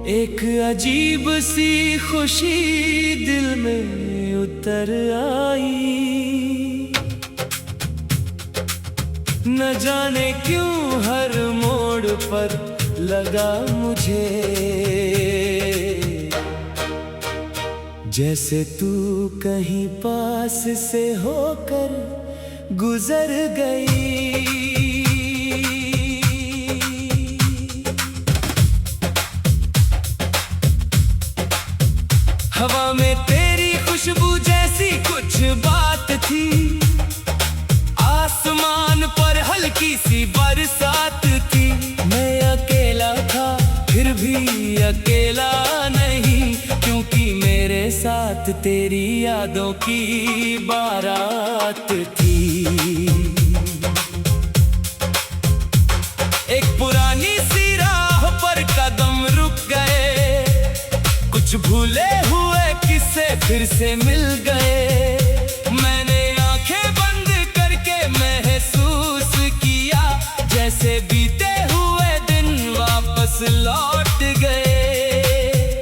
एक अजीब सी खुशी दिल में उतर आई। न जाने क्यों हर मोड़ पर लगा मुझे, जैसे तू कहीं पास से होकर गुजर गई। हवा में तेरी खुशबू जैसी कुछ बात थी, आसमान पर हल्की सी बरसात थी। मैं अकेला था फिर भी अकेला नहीं, क्योंकि मेरे साथ तेरी यादों की बारात थी। एक पुरानी सी राह पर कदम रुक गए, कुछ भूले हुए किस्से फिर से मिल गए। मैंने आंखें बंद करके महसूस किया, जैसे बीते हुए दिन वापस लौट गए।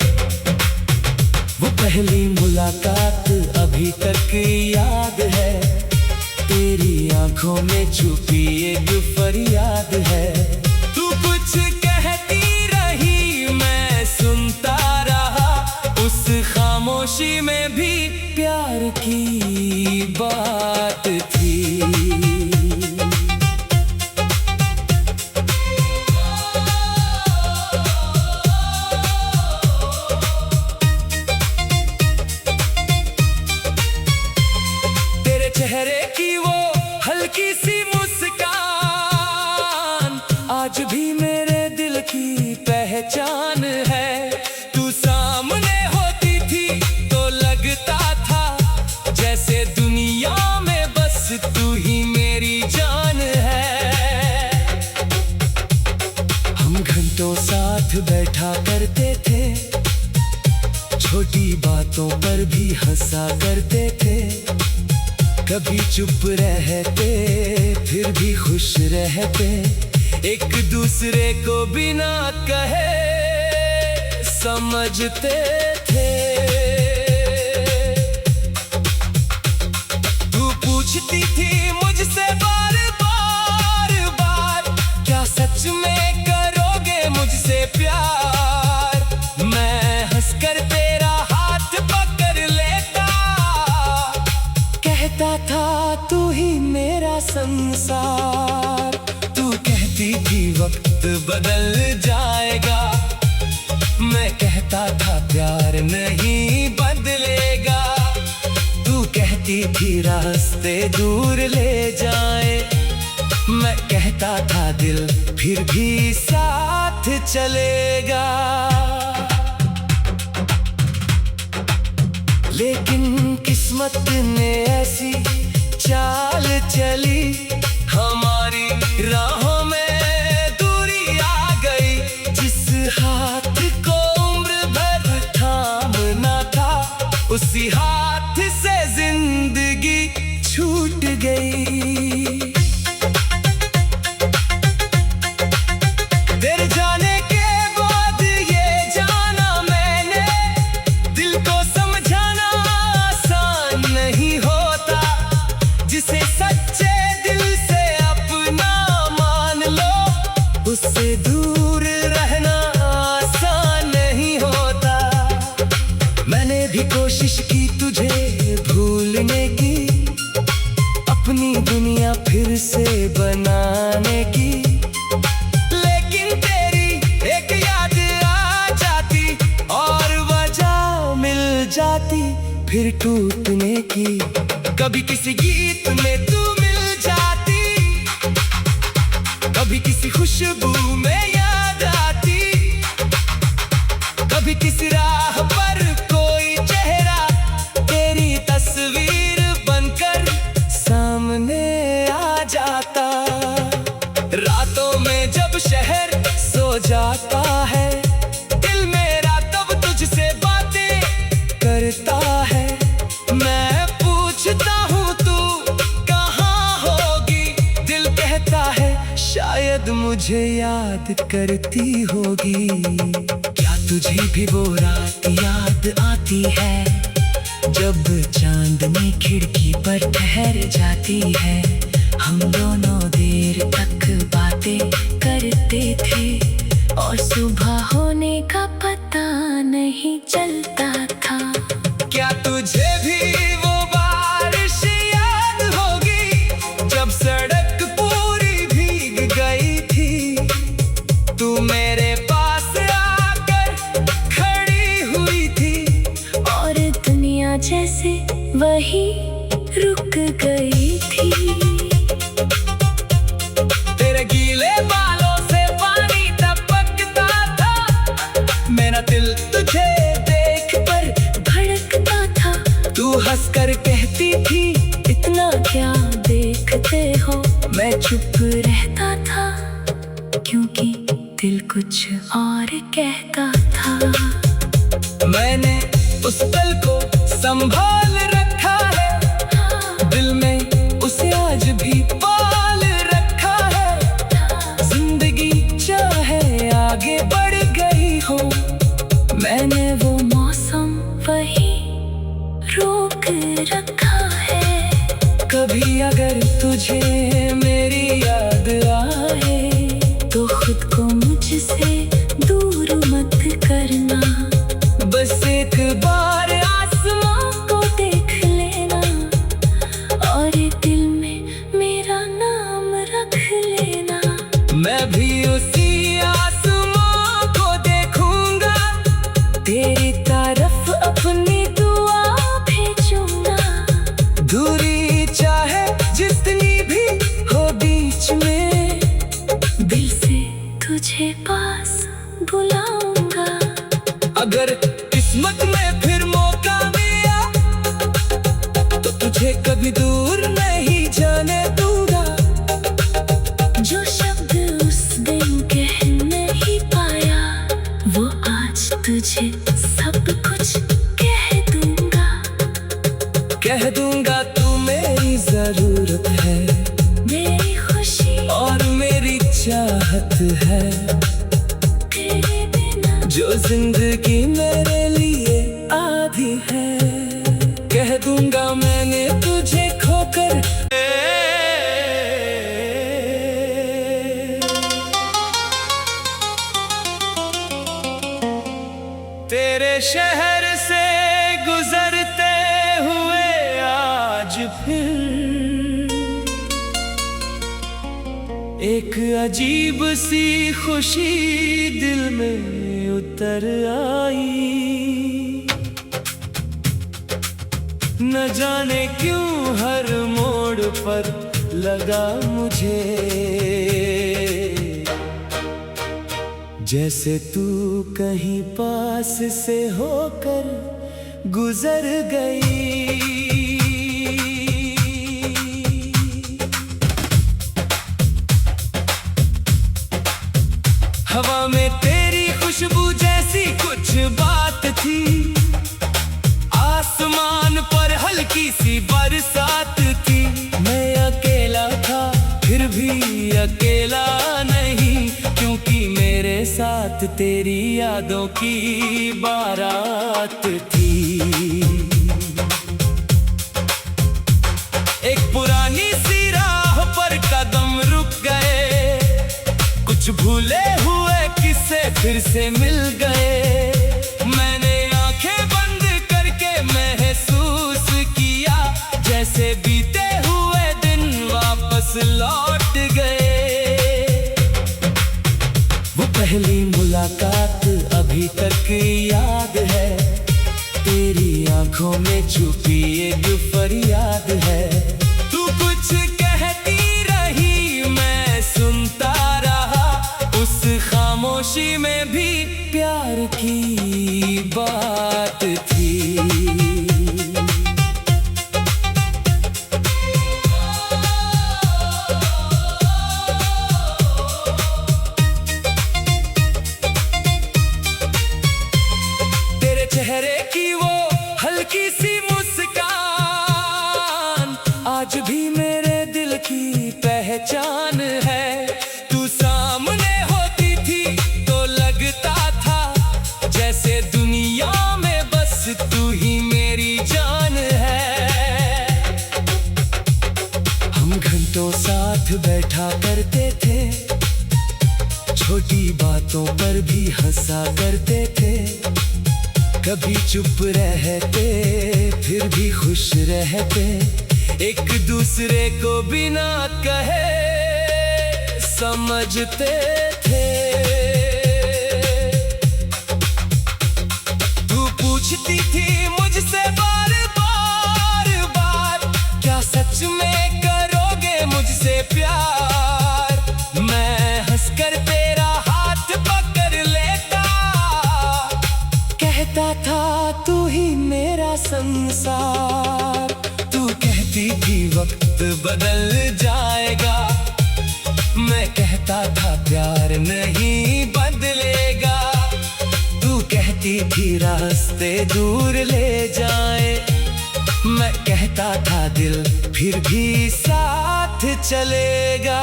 वो पहली मुलाकात अभी तक याद है, तेरी आंखों में छुपी एक फरियाद है। तू कुछ कहती रही, मैं सुनता रहा, उस खामोशी में भी प्यार की बात थी। तेरे चेहरे की वो हल्की सी मुस्कान आज भी मेरे दिल की पहचान है। तू सामने होती थी तो लगता था जैसे दुनिया में बस तू ही मेरी जान है। हम घंटों साथ बैठा करते थे, छोटी बातों पर भी हंसा करते थे। कभी चुप रहते फिर भी खुश रहते, एक दूसरे को बिना कहे समझते थे। तू पूछती थी मुझसे बार बार, क्या सच में करोगे मुझसे प्यार? मैं हंसकर तेरा हाथ पकड़ लेता, कहता था तू ही मेरा संसार। तू कहती थी वक्त बदल जाएगा, मैं कहता था प्यार नहीं बदलेगा। तू कहती थी रास्ते दूर ले जाए, मैं कहता था दिल फिर भी साथ चलेगा। लेकिन किस्मत ने ऐसी चाल चली, हमारी राहों में दूरी आ गई। जिस हाथ को उम्र भर थामना था, उसी हाथ से जिंदगी छूट गई। तेरे जाने के बाद ये जाना मैंने, दिल को समझाना आसान नहीं होता। जिसे सच्चे दिल से अपना मान लो, उससे दूर रहना आसान नहीं होता। मैंने भी कोशिश की तुझे भूलने की, अपनी दुनिया फिर से बनाने की। लेकिन तेरी एक याद आ जाती और वजह मिल जाती फिर टूटने की। कभी किसी गीत में तू मिल जाती, कभी किसी खुशबू में याद आती, कभी किसी राह पर कोई चेहरा तेरी तस्वीर बनकर सामने आ जाता। रातों में जब शहर सो जाता है, दिल मेरा तब तुझसे बातें करता है। मैं पूछता हूँ तू कहाँ होगी, दिल कहता है शायद मुझे याद करती होगी। क्या तुझे भी वो रात याद आती है जब चांदनी खिड़की पर ठहर जाती है? हम दोनों देर तक बातें करते थे और सुबह होने का पता नहीं चलता था। क्या तुझे भी वो बारिश याद होगी जब सड़क पूरी भीग गई थी? तू मेरे पास आकर खड़ी हुई थी और दुनिया जैसे वही रुक गई थी। तेरे गीले बालों से पानी टपकता था, मेरा दिल तुझे देख कर धड़कता था। तू हंसकर कहती थी इतना क्या देखते हो? मैं चुप रहता था क्योंकि दिल कुछ और कहता था। मैंने उस पल को संभाल रखा है, दिल में उसे आज भी पाल रखा है। जिंदगी चाहे आगे बढ़ गई हो, मैंने वो मौसम वही रोक रखा है। कभी अगर तुझे मेरी याद आए तो खुद को मुझसे दूर मत करना। बस एक बार आसमां को देख लेना और दिल में मेरा नाम रख लेना। मैं भी उसी आसमां को देखूंगा, तेरी तरफ अपनी दुआ भेजूंगा। दूरी चाहे जितनी भी हो बीच में, दिल से तुझे पास बुलाऊंगा। अगर किस्मत में फिर मौका मिला तो तुझे कभी दूर नहीं जाने दूंगा। जो शब्द उस दिन कह नहीं पाया वो आज तुझे सब कुछ कह दूंगा। तू मेरी जरूरत है, मेरी खुशी और मेरी चाहत है। तेरे बिना जो जिंदगी मेरे लिए आधी है। कह दूंगा मैंने तुझे खोकर। तेरे शहर से गुजरते हुए आज फिर एक अजीब सी खुशी दिल में उतर आई। न जाने क्यों हर मोड़ पर लगा मुझे जैसे तू कहीं पास से होकर गुजर गई। हवा में तेरी खुशबू जैसी कुछ बात थी, आसमान पर हल्की सी बरसात थी। मैं अकेला था फिर भी अकेला नहीं, क्योंकि मेरे साथ तेरी यादों की बारात थी। एक पुरानी सी राह पर कदम रुक गए, कुछ भूले हुए किस्से फिर से मिल गए। मैंने आंखें बंद करके महसूस किया जैसे बीते हुए दिन वापस लौट गए। वो पहली मुलाकात अभी तक याद है, तेरी आंखों में छुपी एक फरियाद है। तू कुछ कहती रही मैं सुनता रहा, उस खामोशी में भी प्यार की बात थी। चेहरे की वो हल्की सी मुस्कान आज भी मेरे दिल की पहचान है। तू सामने छोटी बातों पर भी हंसा करते थे। कभी चुप रहते फिर भी खुश रहते, एक दूसरे को बिना कहे समझते थे। तू पूछती थी मुझसे बार बार, क्या सच में करोगे मुझसे प्यार? मैं हंसकर तेरा हाथ पकड़ लेता, कहता था तू ही मेरा संसार। तू कहती थी वक्त बदल जाएगा, मैं कहता था प्यार नहीं बदलेगा। तू कहती थी रास्ते दूर ले जाए, मैं कहता था दिल फिर भी साथ चलेगा।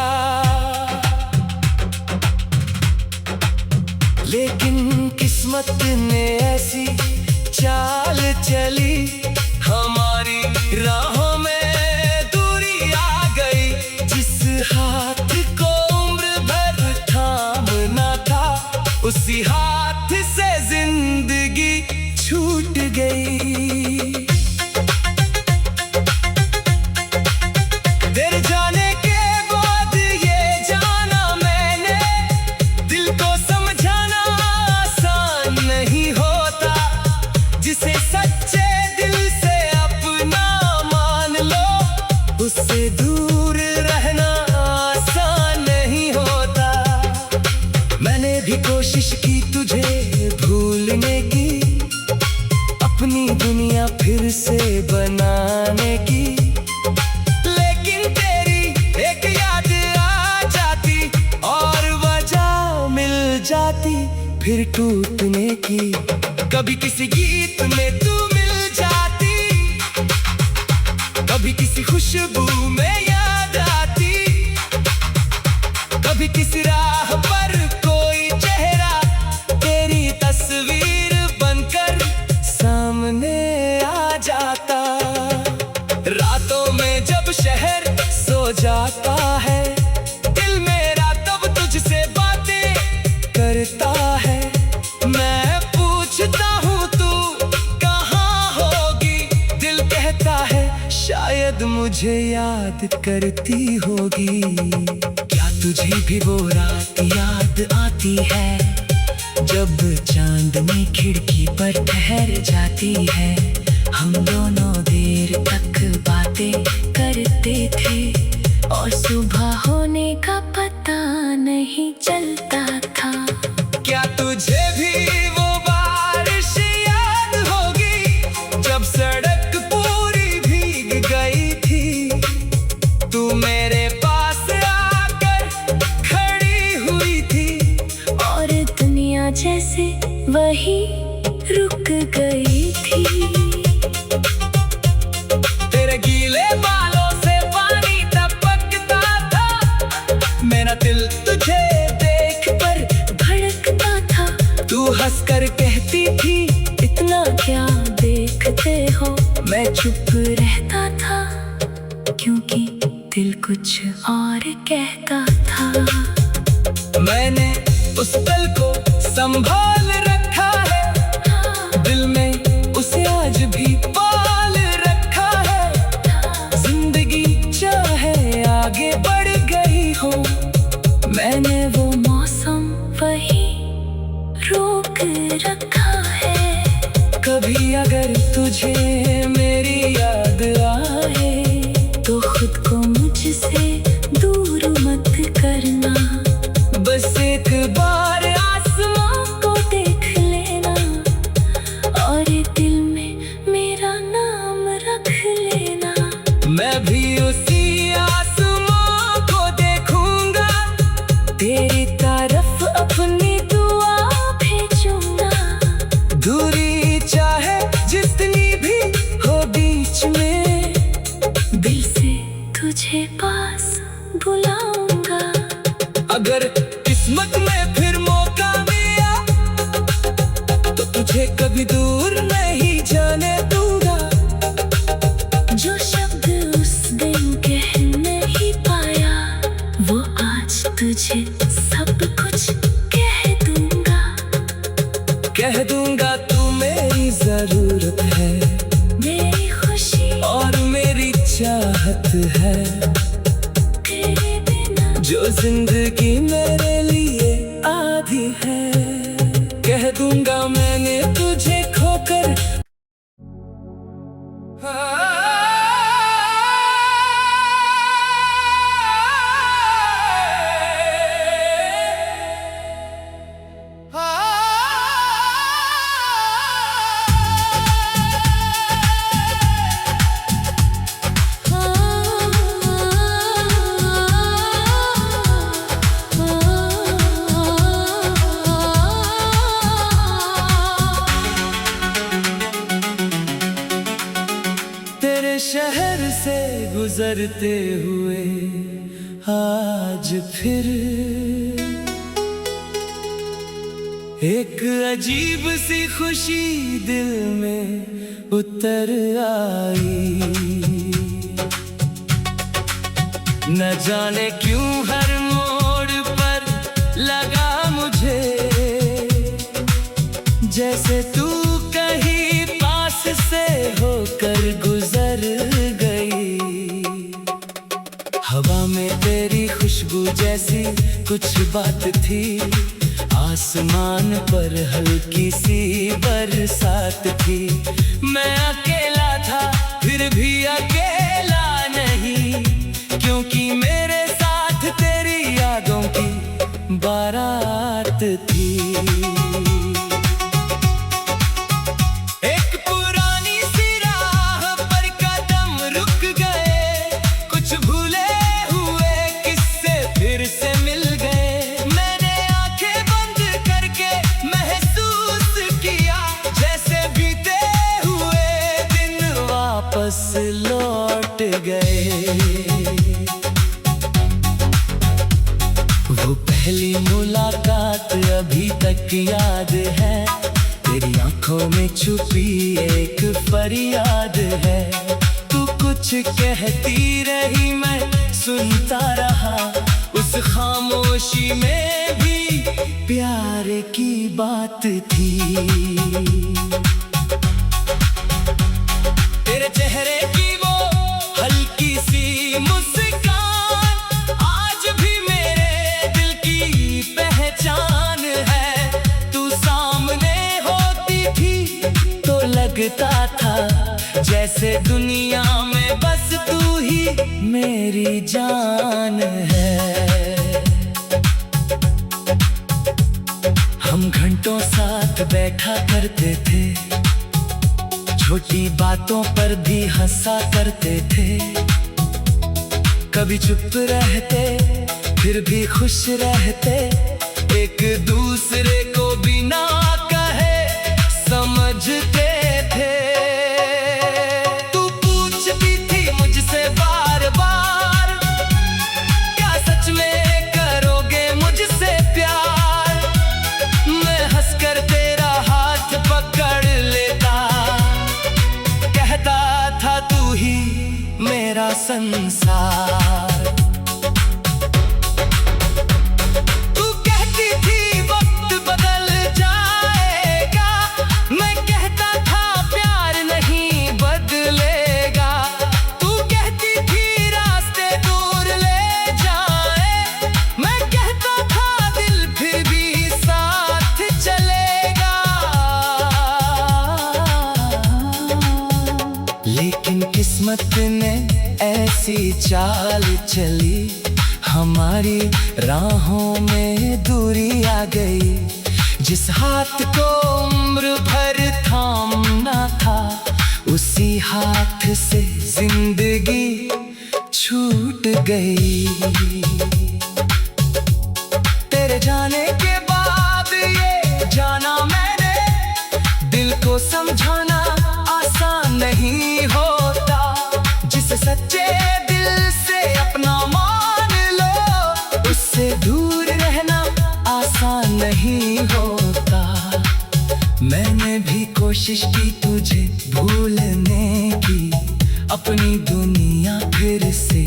लेकिन किस्मत ने ऐसी चाल चली, हमारी राहों में दूरी आ गई। जिस हाथ को उम्र भर थामना था, उसी हाथ से जिंदगी छूट गई। तेरे जाने के बाद ये जाना मैंने, दिल को समझाना आसान नहीं होता। जिसे सच्चे दिल से अपना मान लो, उससे दूर रहना आसान नहीं होता। मैंने भी कोशिश की तुझे भूलने की, अपनी दुनिया फिर से बनाने की। लेकिन तेरी एक याद आ जाती और वजह मिल जाती फिर टूटने की। कभी किसी गीत में तू मिल जाती, कभी किसी खुशबू में याद आती, कभी किसी राह पर कोई चेहरा तेरी तस्वीर बनकर सामने आ जाता। रातों में जब शहर सो जाता है, दिल मेरा तब तुझसे बातें करता है। मैं पूछता हूँ तू कहाँ होगी, दिल कहता है शायद मुझे याद करती होगी। क्या तुझे भी वो रात याद आती है, जब चांदनी खिड़की पर ठहर जाती है? हम दोनों देर तक बातें करते थे और सुबह होने का पता नहीं चलता था। क्या तुझे भी वो बारिश याद होगी, जब सड़क पूरी भीग गई थी? तू मेरे पास आकर खड़ी हुई थी और दुनिया जैसे वही रुक गई थी। तेरे गीले बालों से पानी टपकता था, मेरा दिल तुझे देख कर धड़कता था। तू हंसकर कहती थी इतना क्या देखते हो, मैं चुप रहता था क्योंकि दिल कुछ और कहता था। मैंने उस पल को संभाल रखा है, दिल में उसे आज भी पाल रखा है। जिंदगी चाहे आगे बढ़ गई हो, मैंने वो मौसम वही रोक रखा है। कभी अगर तुझे मेरी याद आए, तो खुद को मुझसे दूर मत करना। बस एक बार आसमां को देख लेना और दिल में मेरा नाम रख लेना। मैं भी उसी आसमां को देखूंगा, तेरी तरफ अपनी दुआ भेजूंगा। दूरी चाहे जितनी भी हो बीच में, दिल से तुझे पास बुलाऊंगा। अगर किस्मत में फिर मौका मिला, तो तुझे कभी दूर नहीं जाने दूंगा। जो शब्द उस दिन कह नहीं पाया, वो आज तुझे सब कुछ है जो जिंदगी मेरे लिए आधी है। कह दूंगा मैंने तुझे खोकर। शहर से गुजरते हुए आज फिर एक अजीब सी खुशी दिल में उतर आई। न जाने क्यों हर मोड़ पर लगा मुझे जैसे तू कहीं पास से होकर गुजर गई। हवा में तेरी खुशबू जैसी कुछ बात थी, आसमान पर हल्की सी बरसात थी। मैं अकेला था फिर भी अकेला नहीं, क्योंकि मेरे साथ तेरी यादों की बारात थी। वापस लौट गए वो पहली मुलाकात अभी तक याद है। तेरी आंखों में छुपी एक फरियाद है। तू कुछ कहती रही मैं सुनता रहा, उस खामोशी में भी प्यार की बात थी। चेहरे की वो हल्की सी मुस्कान आज भी मेरे दिल की पहचान है। तू सामने होती थी तो लगता था जैसे दुनिया में बस तू ही मेरी जान है। हम घंटों साथ बैठा करते थे, छोटी बातों पर भी हंसा करते थे। कभी चुप रहते फिर भी खुश रहते, एक दूसरे को बिना कहे समझते थे। तू पूछती थी मुझसे बार बार, क्या सच में करोगे मुझसे प्यार? मैं हंसकर तेरा हाथ पकड़ लेता, था तू ही मेरा संसार। तू कहती थी वक्त बदल जाएगा, मैं कहता था प्यार नहीं बदलेगा। तू कहती थी रास्ते दूर ले जाए, मैं कहता था दिल फिर भी साथ चलेगा। लेकिन किस्मत ने ऐसी चाल चली, हमारी राहों में दूरी आ गई। जिस हाथ को उम्र भर थामना था, उसी हाथ से जिंदगी छूट गई। तेरे जाने के बाद ये जाना मैंने, दिल को समझाना आसान नहीं होता। जिसे सच्चे दिल से अपना मान लो, उससे दूर रहना आसान नहीं होता। मैंने भी कोशिश की तुझे भूलने की, अपनी दुनिया फिर से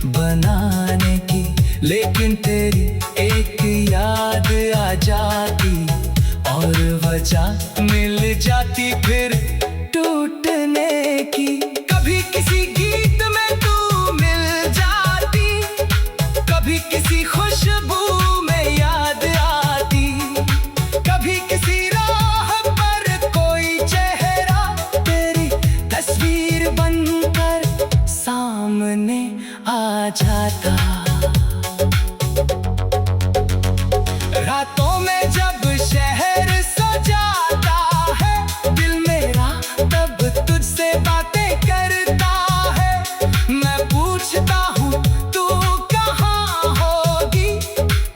बनाने की, लेकिन तेरी एक याद आ जाती और वजह मिल जाती फिर टूटने की। कभी किसी गीत में तू कभी किसी राह पर कोई चेहरा तेरी तस्वीर बनकर सामने आ जाता। रातों में जब शहर सजाता है दिल मेरा तब तुझसे बातें करता है। मैं पूछता हूँ तू कहाँ होगी,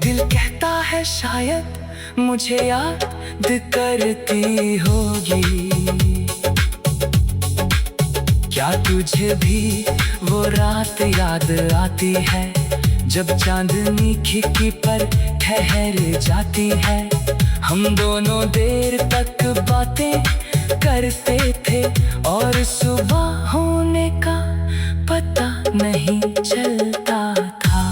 दिल कहता है शायद मुझे याद करती होगी। क्या तुझे भी वो रात याद आती है जब चांदनी खिड़की पर ठहर जाती है। हम दोनों देर तक बातें करते थे और सुबह होने का पता नहीं चलता था।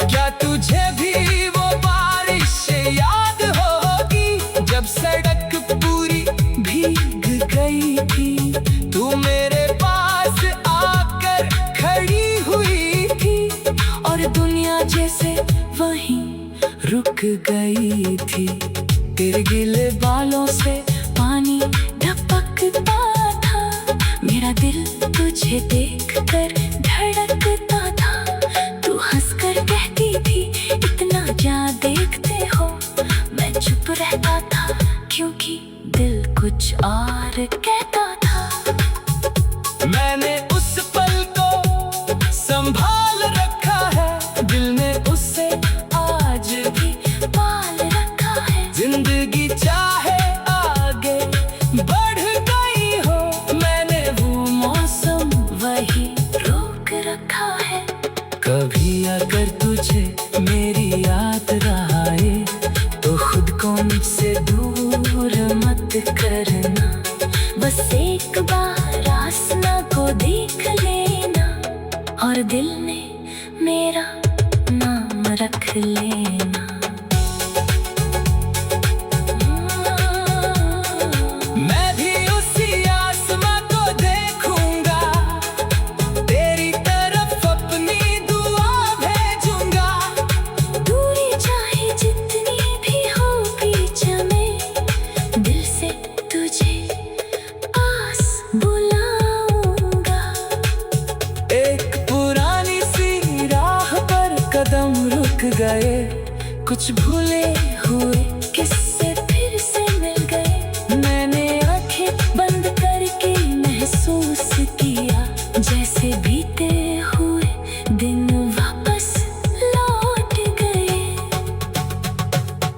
क्या तुझे भी वो बारिश याद होगी जब सड़क पूरी भीग गई थी, तू मेरे पास आकर खड़ी हुई थी और दुनिया जैसे वहीं रुक गई थी। तेरे गीले बालों से पानी टपकता था, मेरा दिल तुझे देखकर धड़कता था। तू हंसकर कहती थी इतना क्या देखते हो, मैं चुप रहता था क्योंकि दिल कुछ और कहता था। मैंने उस पल को संभाल रखा है, दिल ने उसे आज भी पाल रखा है। जिंदगी चाहे आगे बढ़ गई हो, मैंने वो मौसम वही रोक रखा है। कभी अगर तुझे मेरी याद आए तो खुद को मुझसे दूर मत करना, बस एक बार आसमां को देख लेना और दिल ने मेरा नाम रख लेना। मैं भी उसी आसमां को देखूंगा, तेरी तरफ अपनी दुआ भेजूंगा। दूरी चाहे जितनी भी हो बीच में, दिल से तुझे पास बुलाऊंगा। एक पुरानी सी राह पर कदम रुक गए, कुछ भूले हुए किस्से फिर से मिल गए। मैंने आंखें बंद करके महसूस किया जैसे बीते हुए दिन वापस लौट गए।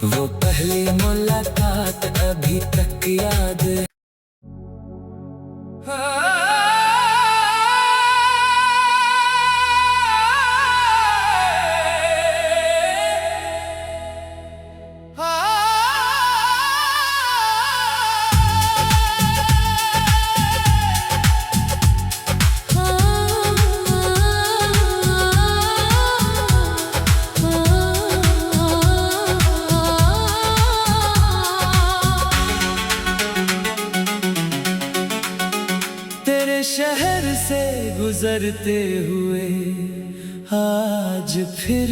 वो पहली मुलाकात अभी तक याद है। तेरे शहर से गुजरते हुए आज फिर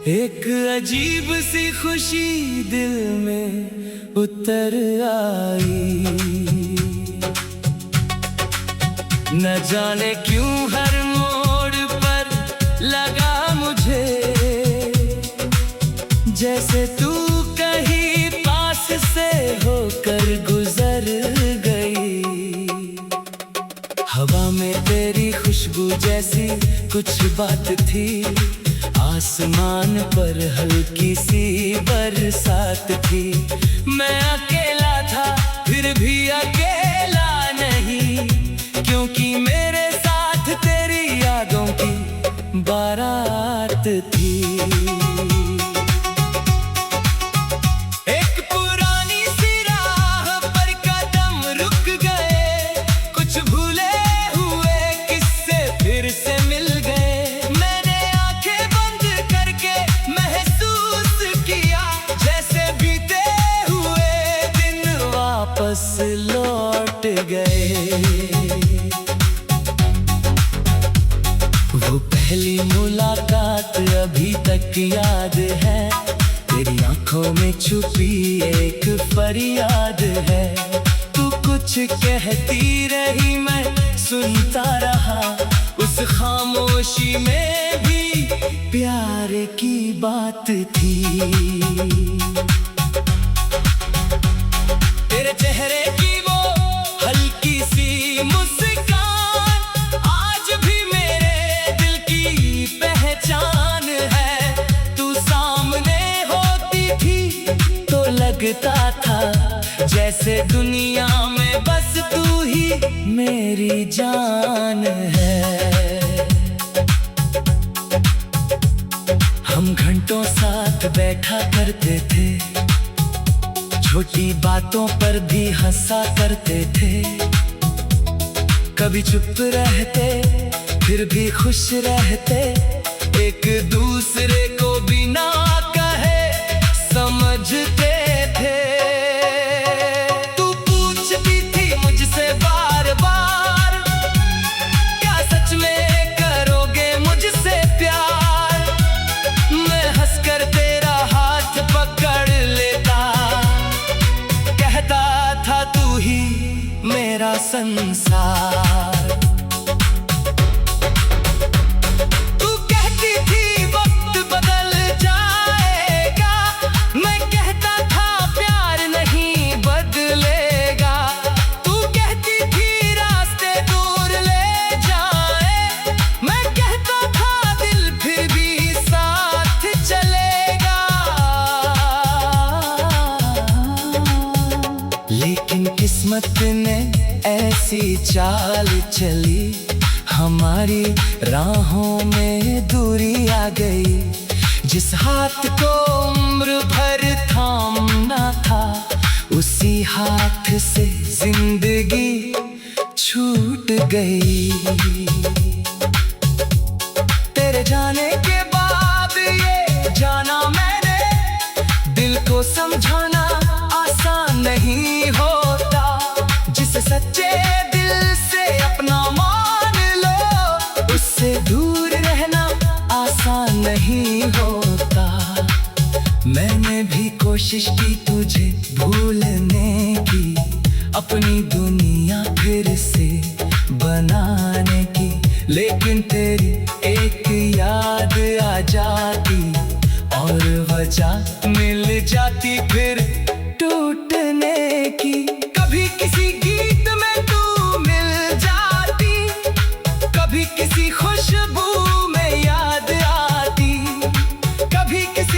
एक अजीब सी खुशी दिल में उतर आई। न जाने क्यों हर मोड़ पर लगा मुझे जैसे तू कहीं पास से होकर गुजर गई। हवा में तेरी खुशबू जैसी कुछ बात थी, आसमान पर हल्की सी बरसात थी। मैं अकेला था फिर भी अकेला नहीं, क्योंकि मेरे साथ तेरी यादों की बारात थी। वापस लौट गए। वो पहली मुलाकात अभी तक एक याद है, तेरी आंखों में छुपी एक फरियाद है। तू कुछ कहती रही, मैं सुनता रहा, उस खामोशी में भी प्यार की बात थी। तेरे चेहरे की वो हल्की सी मुस्कान आज भी मेरे दिल की पहचान है। तू सामने होती थी तो लगता था जैसे दुनिया में बस तू ही मेरी जान है। हम घंटों साथ बैठा करते थे, छोटी बातों पर भी हंसा करते थे। कभी चुप रहते फिर भी खुश रहते, एक दूसरे को बिना कहे समझते थे। तू पूछती थी मुझसे बार बार, क्या सच में करोगे मुझसे प्यार? मैं हंसकर तेरा हाथ पकड़ लेता, कहता था तू ही मेरा संसार। तू कहती थी वक्त बदल जाएगा, मैं कहता था प्यार नहीं बदलेगा। तू कहती थी रास्ते दूर ले जाए, मैं कहता था दिल फिर भी साथ चलेगा। लेकिन किस्मत ने ऐसी चाल चली, हमारी राहों में दूरी आ गई। जिस हाथ को उम्र भर थामना था, उसी हाथ से जिंदगी छूट गई। तेरे जाने के बाद ये जाना मैंने, दिल को समझाना आसान नहीं होता। जिस सच्चे दिल से अपना मान लो, उससे दूर रहना आसान नहीं होता। मैंने भी कोशिश की तुझे भूलने की, अपनी दुनिया फिर से बनाने की, लेकिन तेरी एक याद आ जाती और वजह मिल जाती फिर टूटने की। कभी किसी गीत में तू मिल जाती, कभी किसी खुशबू में याद आती, कभी किसी